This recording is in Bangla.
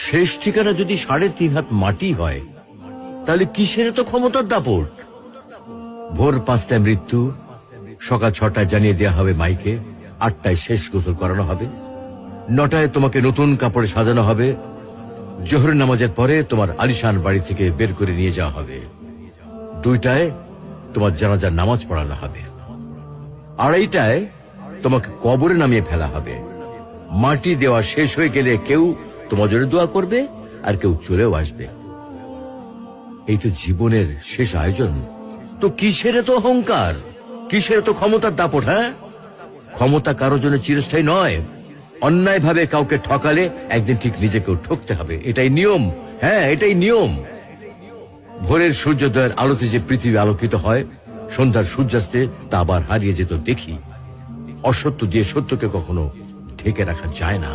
শেষ ঠিকানা যদি ৩.৫ হাত মাটি হয়, তাহলে কিসের তো ক্ষমতার দাপট? ভোর ৫টায় মৃত্যু, সকাল ৬টায় জানিয়ে দেওয়া হবে মাইকে, ৮টায় শেষ গোসল করানো হবে, ৯টায় তোমাকে নতুন কাপড়ে সাজানো হবে, জোহরের নামাজের পরে তোমার আলিশান বাড়ি থেকে বের করে নিয়ে যাওয়া হবে, ২টায় তোমার জানাজার নামাজ পড়ানো হবে, ২:৩০টায় তোমাকে কবরে নামিয়ে ফেলা হবে। মাটি দেওয়া শেষ হয়ে গেলে কেউ তোমার জন্য দোয়া করবে, আর কেউ চলেও আসবে। এই তো জীবনের শেষ আয়োজন। তো কিসের তো অহংকার, কিসের তো ক্ষমতার দাপট? হ্যাঁ, ক্ষমতা কারো জন্য চিরস্থায়ী নয়। অন্যায় ভাবে কাউকে ঠকালে একদিন ঠিক নিজেকেও ঠকতে হবে, এটাই নিয়ম। হ্যাঁ, এটাই নিয়ম। ভোরের সূর্যোদয়ের আলোতে যে পৃথিবী আলোকিত হয়, সন্ধ্যার সূর্যাস্তে তা আবার হারিয়ে যেত দেখি। অসত্য দিয়ে সত্যকে কখনো ঢেকে রাখা যায় না।